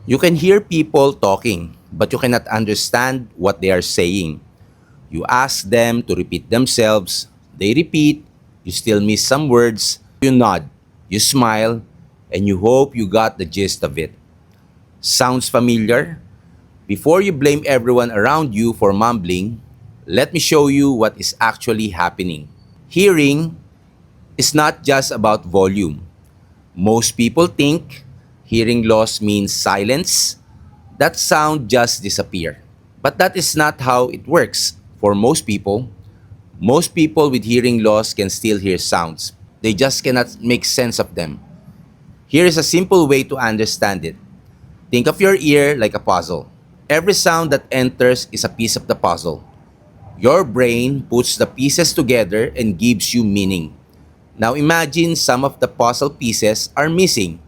You can hear people talking, but you cannot understand what they are saying. You ask them to repeat themselves, they repeat, you still miss some words, you nod, you smile, and you hope you got the gist of it. Sounds familiar? Before you blame everyone around you for mumbling, let me show you what is actually happening. Hearing is not just about volume. Most people think hearing loss means silence, that sound just disappear. But that is not how it works. For most people with hearing loss can still hear sounds. They just cannot make sense of them. Here is a simple way to understand it. Think of your ear like a puzzle. Every sound that enters is a piece of the puzzle. Your brain puts the pieces together and gives you meaning. Now imagine some of the puzzle pieces are missing.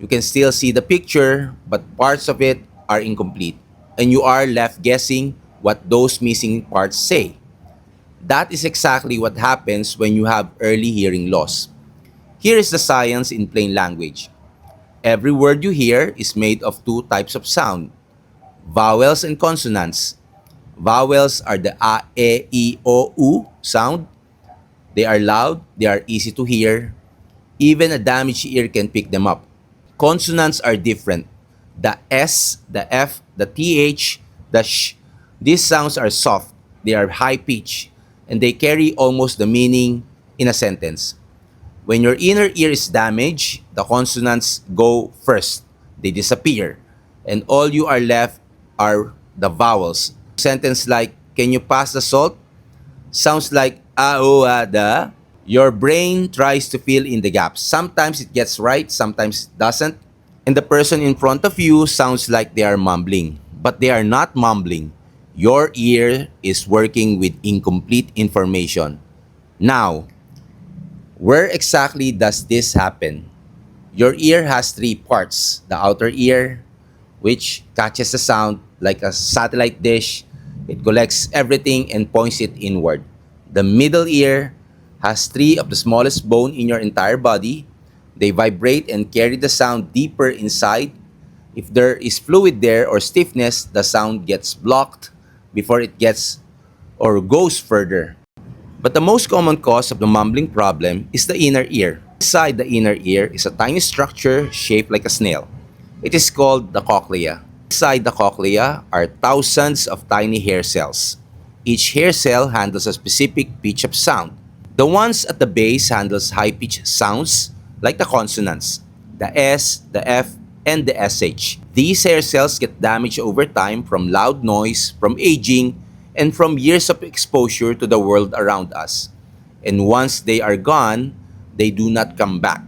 You can still see the picture, but parts of it are incomplete, and you are left guessing what those missing parts say. That is exactly what happens when you have early hearing loss. Here is the science in plain language. Every word you hear is made of two types of sound, vowels and consonants. Vowels are the a, e, I, o, u sound. They are loud, they are easy to hear. Even a damaged ear can pick them up. Consonants are different. The S, the F, the TH, the sh. These sounds are soft, they are high pitch, and they carry almost the meaning in a sentence. When your inner ear is damaged, the consonants go first. They disappear. And all you are left are the vowels. Sentence like, can you pass the salt? Sounds like a, o, a, da. Your brain tries to fill in the gaps. Sometimes it gets right, sometimes it doesn't. And the person in front of you sounds like they are mumbling. But they are not mumbling. Your ear is working with incomplete information. Now, where exactly does this happen? Your ear has three parts. The outer ear, which catches the sound like a satellite dish. It collects everything and points it inward. The middle ear has three of the smallest bone in your entire body. They vibrate and carry the sound deeper inside. If there is fluid there or stiffness, the sound gets blocked before it gets or goes further. But the most common cause of the mumbling problem is the inner ear. Inside the inner ear is a tiny structure shaped like a snail. It is called the cochlea. Inside the cochlea are thousands of tiny hair cells. Each hair cell handles a specific pitch of sound. The ones at the base handles high-pitched sounds like the consonants, the S, the F, and the SH. These hair cells get damaged over time from loud noise, from aging, and from years of exposure to the world around us. And once they are gone, they do not come back.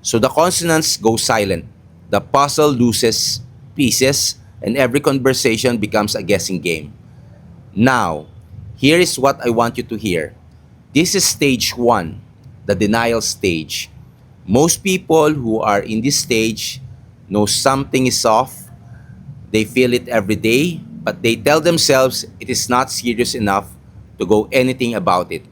So the consonants go silent. The puzzle loses pieces, and every conversation becomes a guessing game. Now, here is what I want you to hear. This is stage 1, the denial stage. Most people who are in this stage know something is off. They feel it every day, but they tell themselves it is not serious enough to go anything about it.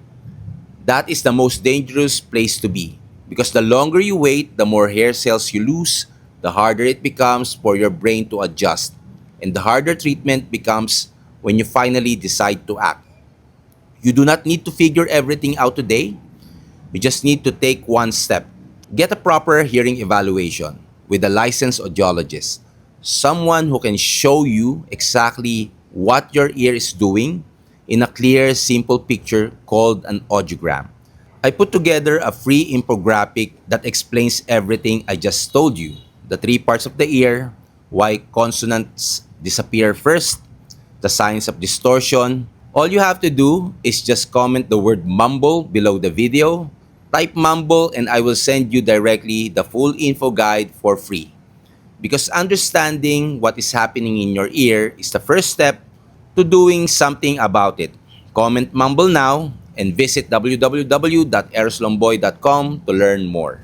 That is the most dangerous place to be, because the longer you wait, the more hair cells you lose, the harder it becomes for your brain to adjust, and the harder treatment becomes when you finally decide to act. You do not need to figure everything out today. You just need to take one step. Get a proper hearing evaluation with a licensed audiologist, someone who can show you exactly what your ear is doing in a clear, simple picture called an audiogram. I put together a free infographic that explains everything I just told you. The three parts of the ear, why consonants disappear first, the signs of distortion. All you have to do is just comment the word mumble below the video. Type mumble and I will send you directly the full info guide for free. Because understanding what is happening in your ear is the first step to doing something about it. Comment mumble now and visit www.eroslomboy.com to learn more.